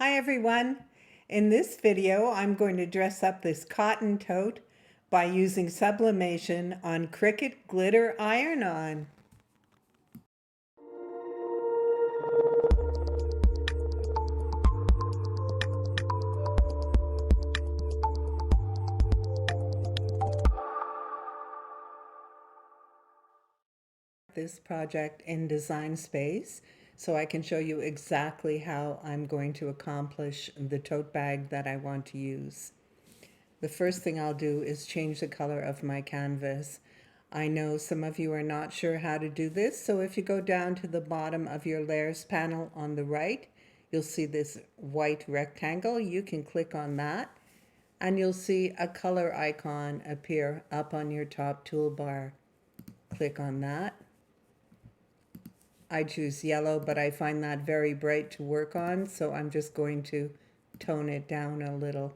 Hi everyone! In this video I'm going to dress up this cotton tote by using sublimation on Cricut glitter iron-on. This project in Design Space so I can show you exactly how I'm going to accomplish the tote bag that I want to use. The first thing I'll do is change the color of my canvas. I know some of you are not sure how to do this, so if you go down to the bottom of your layers panel on the right, you'll see this white rectangle. You can click on that and you'll see a color icon appear up on your top toolbar. Click on that. I choose yellow, but I find that very bright to work on, so I'm just going to tone it down a little.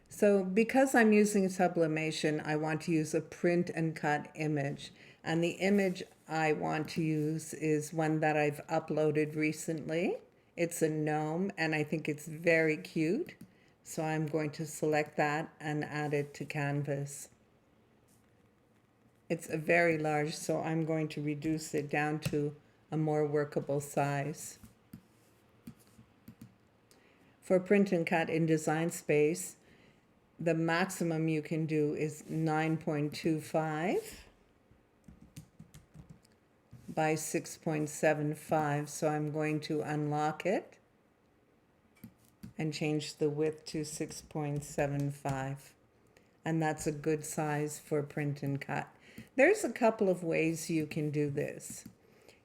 So because I'm using sublimation, I want to use a print and cut image. And the image I want to use is one that I've uploaded recently. It's a gnome and I think it's very cute. So I'm going to select that and add it to canvas. It's a very large, so I'm going to reduce it down to a more workable size. For print and cut in Design Space, the maximum you can do is 9.25 by 6.75. So I'm going to unlock it and change the width to 6.75. And that's a good size for print and cut. There's a couple of ways you can do this.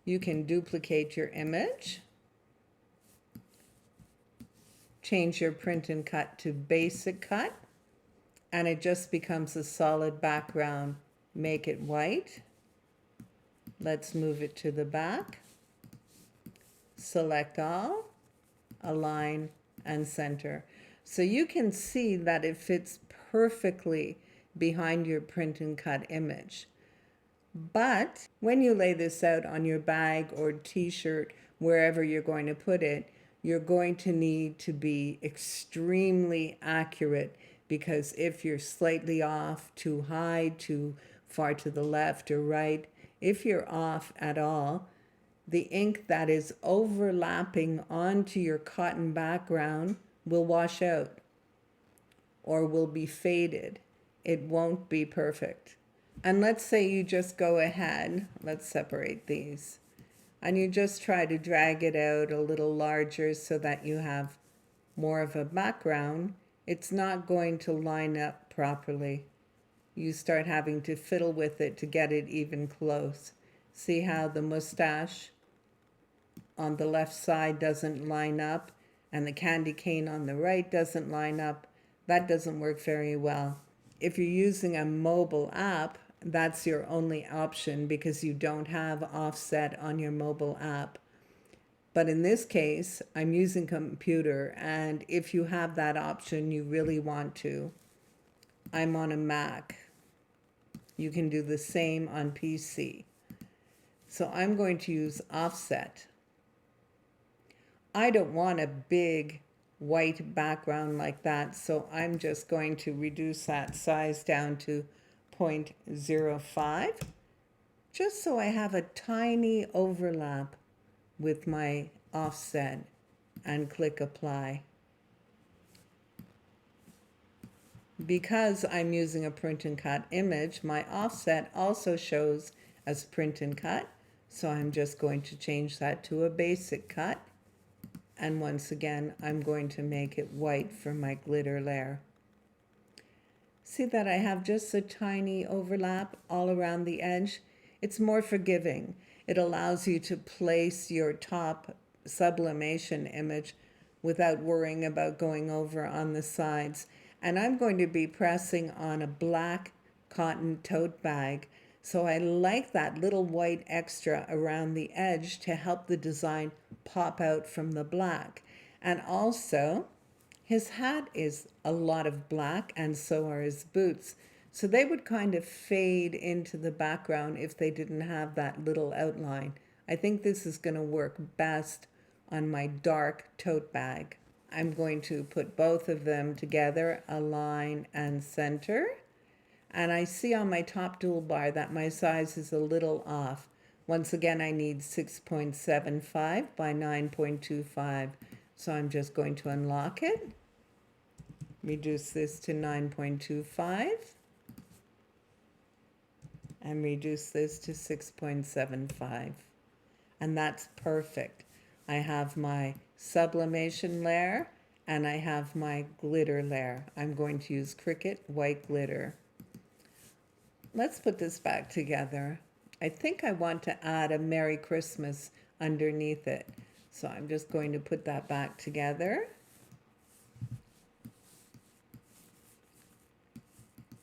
You can duplicate your image, change your print and cut to basic cut, and it just becomes a solid background. Make it white. Let's move it to the back. Select all, align, and center. So you can see that it fits perfectly behind your print and cut image. But when you lay this out on your bag or t-shirt, wherever you're going to put it, you're going to need to be extremely accurate, because if you're slightly off, too high, too far to the left or right, if you're off at all, the ink that is overlapping onto your cotton background will wash out or will be faded. It won't be perfect. And let's say you just go ahead, let's separate these, and you just try to drag it out a little larger so that you have more of a background. It's not going to line up properly. You start having to fiddle with it to get it even close. See how the mustache on the left side doesn't line up and the candy cane on the right doesn't line up? That doesn't work very well. If you're using a mobile app, that's your only option because you don't have offset on your mobile app. But in this case, I'm using computer, and if you have that option, you really want to. I'm on a Mac. You can do the same on PC. So I'm going to use offset. I don't want a big white background like that, so I'm just going to reduce that size down to 0.05, just so I have a tiny overlap with my offset, and click apply. Because I'm using a print and cut image, my offset also shows as print and cut, so I'm just going to change that to a basic cut. And once again, I'm going to make it white for my glitter layer. See that I have just a tiny overlap all around the edge? It's more forgiving. It allows you to place your top sublimation image without worrying about going over on the sides. And I'm going to be pressing on a black cotton tote bag. So I like that little white extra around the edge to help the design pop out from the black. And also, his hat is a lot of black, and so are his boots. So they would kind of fade into the background if they didn't have that little outline. I think this is going to work best on my dark tote bag. I'm going to put both of them together, align and center. And I see on my top toolbar that my size is a little off. Once again, I need 6.75 by 9.25. So I'm just going to unlock it, reduce this to 9.25, and reduce this to 6.75. And that's perfect. I have my sublimation layer and I have my glitter layer. I'm going to use Cricut white glitter. Let's put this back together. I think I want to add a Merry Christmas underneath it. So I'm just going to put that back together.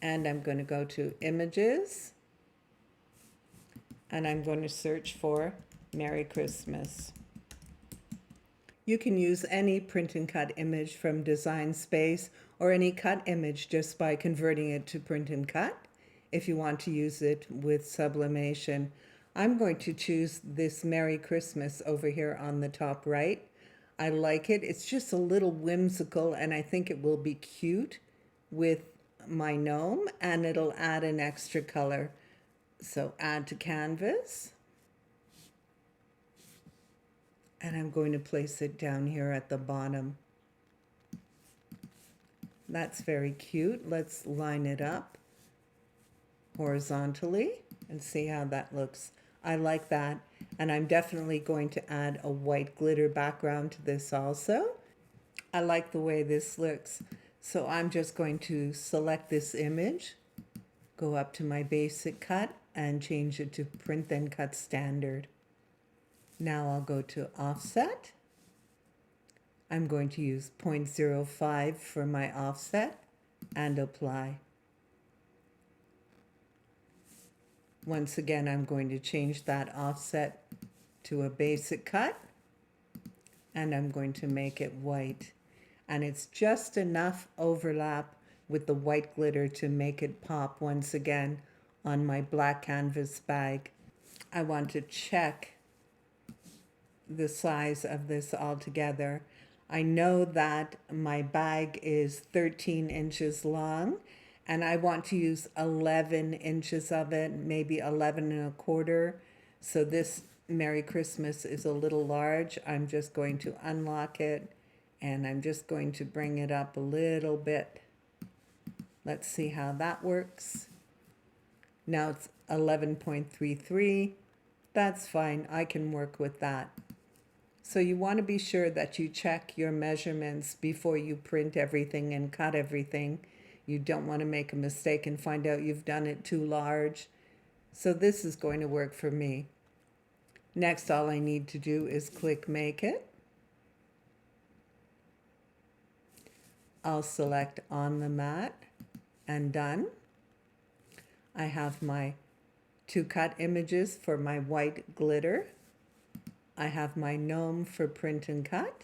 And I'm going to go to Images. And I'm going to search for Merry Christmas. You can use any print and cut image from Design Space or any cut image just by converting it to print and cut. If you want to use it with sublimation, I'm going to choose this Merry Christmas over here on the top right. I like it. It's just a little whimsical and I think it will be cute with my gnome and it'll add an extra color. So add to canvas. And I'm going to place it down here at the bottom. That's very cute. Let's line it up horizontally and see how that looks. I like that. And I'm definitely going to add a white glitter background to this also. I like the way this looks. So I'm just going to select this image, go up to my basic cut and change it to print and cut standard. Now I'll go to offset. I'm going to use 0.05 for my offset and apply. Once again, I'm going to change that offset to a basic cut and I'm going to make it white. And it's just enough overlap with the white glitter to make it pop once again on my black canvas bag. I want to check the size of this altogether. I know that my bag is 13 inches long and I want to use 11 inches of it, maybe 11 and a quarter. So this Merry Christmas is a little large. I'm just going to unlock it and I'm just going to bring it up a little bit. Let's see how that works. Now it's 11.33. That's fine. I can work with that. So you want to be sure that you check your measurements before you print everything and cut everything. You don't want to make a mistake and find out you've done it too large. So this is going to work for me. Next, all I need to do is click Make It. I'll select On the Mat and Done. I have my 2 cut images for my white glitter. I have my gnome for print and cut,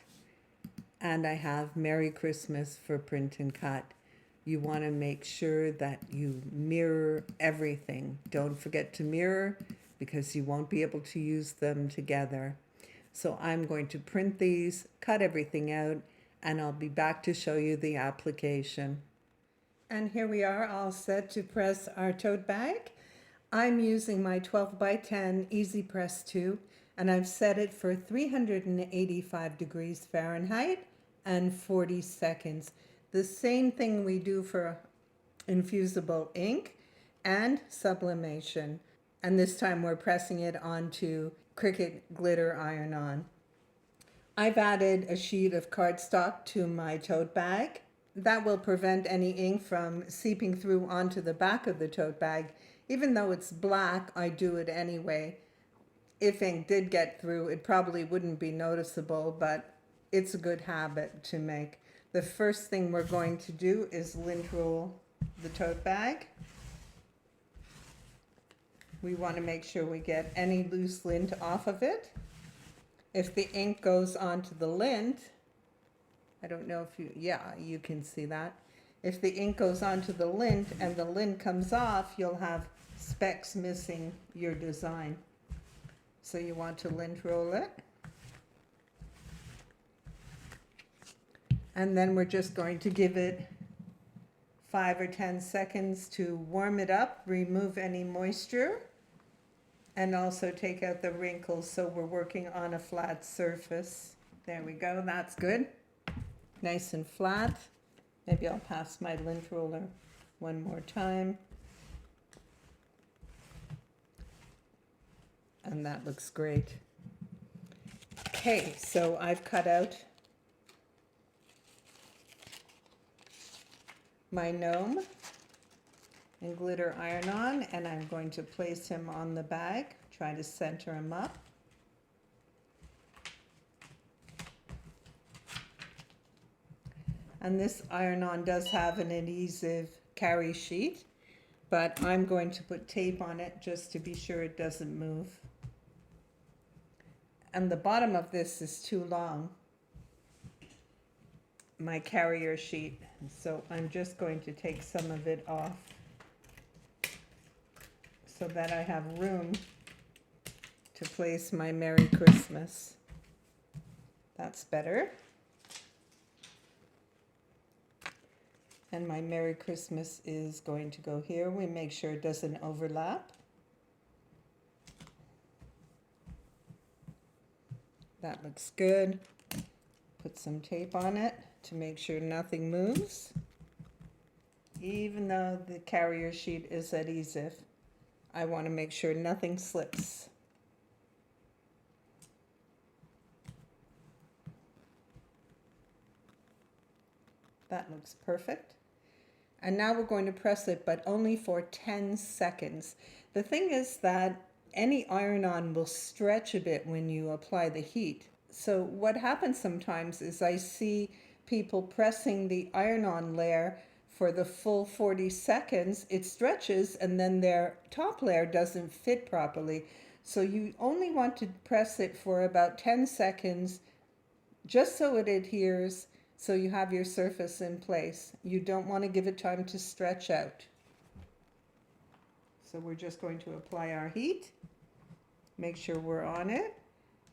and I have Merry Christmas for print and cut. You want to make sure that you mirror everything. Don't forget to mirror because you won't be able to use them together. So I'm going to print these, cut everything out, and I'll be back to show you the application. And here we are all set to press our tote bag. I'm using my 12 by 10 Easy Press 2. And I've set it for 385 degrees Fahrenheit and 40 seconds. The same thing we do for infusible ink and sublimation. And this time we're pressing it onto Cricut Glitter Iron-On. I've added a sheet of cardstock to my tote bag. That will prevent any ink from seeping through onto the back of the tote bag. Even though it's black, I do it anyway. If ink did get through, it probably wouldn't be noticeable, but it's a good habit to make. The first thing we're going to do is lint roll the tote bag. We want to make sure we get any loose lint off of it. If the ink goes onto the lint, I don't know if you can see that. If the ink goes onto the lint and the lint comes off, you'll have specks missing your design. So you want to lint roll it. And then we're just going to give it 5 or 10 seconds to warm it up, remove any moisture, and also take out the wrinkles, so we're working on a flat surface. There we go, that's good. Nice and flat. Maybe I'll pass my lint roller one more time. And that looks great. Okay, so I've cut out my gnome and glitter iron-on, and I'm going to place him on the bag, try to center him up. And this iron-on does have an adhesive carry sheet, but I'm going to put tape on it just to be sure it doesn't move. And the bottom of this is too long, my carrier sheet, so I'm just going to take some of it off so that I have room to place my Merry Christmas. That's better. And my Merry Christmas is going to go here. We make sure it doesn't overlap. That looks good. Put some tape on it to make sure nothing moves. Even though the carrier sheet is adhesive, I want to make sure nothing slips. That looks perfect. And now we're going to press it, but only for 10 seconds. The thing is that any iron-on will stretch a bit when you apply the heat. So what happens sometimes is I see people pressing the iron-on layer for the full 40 seconds. It stretches and then their top layer doesn't fit properly. So you only want to press it for about 10 seconds just so it adheres, so you have your surface in place. You don't want to give it time to stretch out. So we're just going to apply our heat, make sure we're on it,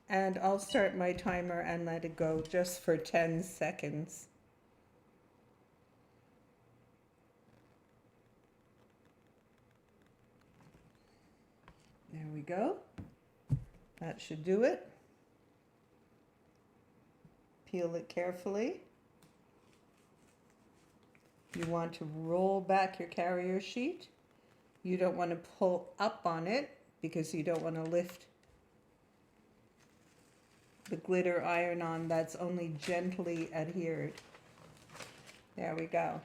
and I'll start my timer and let it go just for 10 seconds. There we go. That should do it. Peel it carefully. You want to roll back your carrier sheet. You don't want to pull up on it because you don't want to lift the glitter iron-on that's only gently adhered. There we go.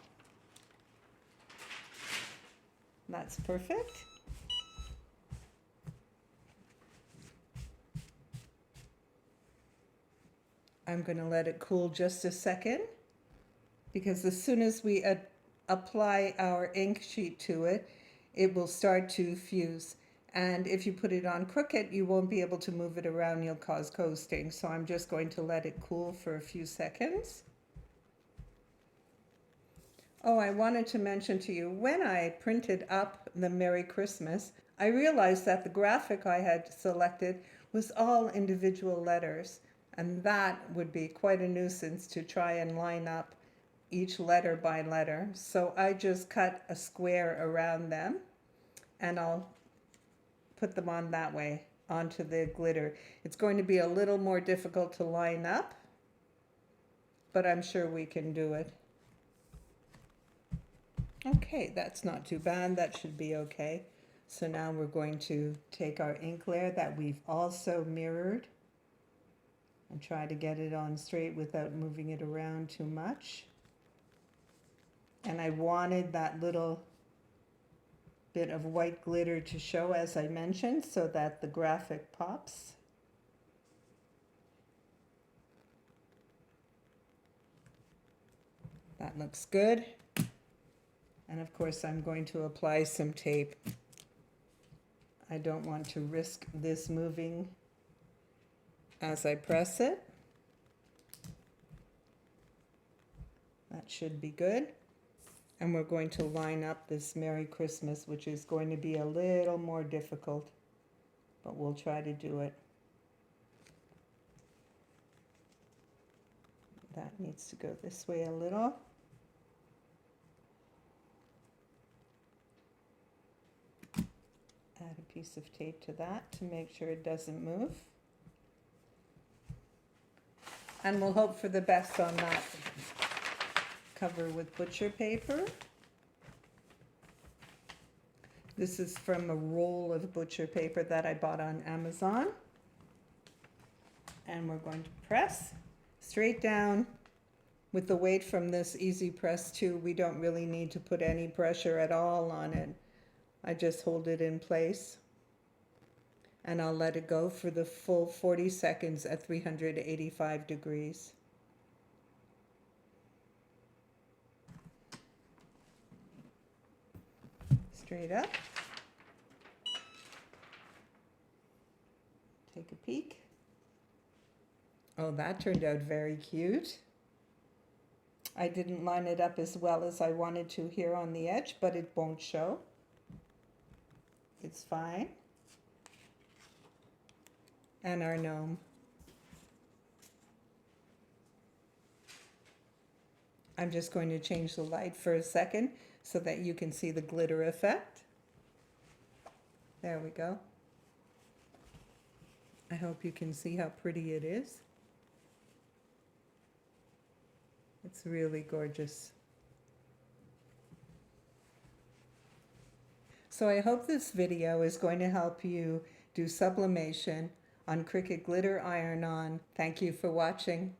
That's perfect. I'm going to let it cool just a second, because as soon as we apply our ink sheet to it, it will start to fuse. And if you put it on Cricut, you won't be able to move it around, you'll cause coasting. So I'm just going to let it cool for a few seconds. Oh, I wanted to mention to you, when I printed up the Merry Christmas, I realized that the graphic I had selected was all individual letters. And that would be quite a nuisance to try and line up each letter by letter. So I just cut a square around them, and I'll put them on that way onto the glitter. It's going to be a little more difficult to line up, but I'm sure we can do it. Okay, that's not too bad. That should be okay. So now we're going to take our ink layer that we've also mirrored and try to get it on straight without moving it around too much. And I wanted that little bit of white glitter to show, as I mentioned, so that the graphic pops. That looks good. And of course I'm going to apply some tape. I don't want to risk this moving as I press it. That should be good. And we're going to line up this Merry Christmas, which is going to be a little more difficult, but we'll try to do it. That needs to go this way a little. Add a piece of tape to that to make sure it doesn't move. And we'll hope for the best on that. Cover with butcher paper. This is from a roll of butcher paper that I bought on Amazon. And we're going to press straight down with the weight from this Easy Press 2. We don't really need to put any pressure at all on it. I just hold it in place and I'll let it go for the full 40 seconds at 385 degrees. Straight up. Take a peek. Oh, that turned out very cute. I didn't line it up as well as I wanted to here on the edge, but it won't show. It's fine. And our gnome. I'm just going to change the light for a second so that you can see the glitter effect. There we go. I hope you can see how pretty it is. It's really gorgeous. So I hope this video is going to help you do sublimation on Cricut Glitter Iron-On. Thank you for watching.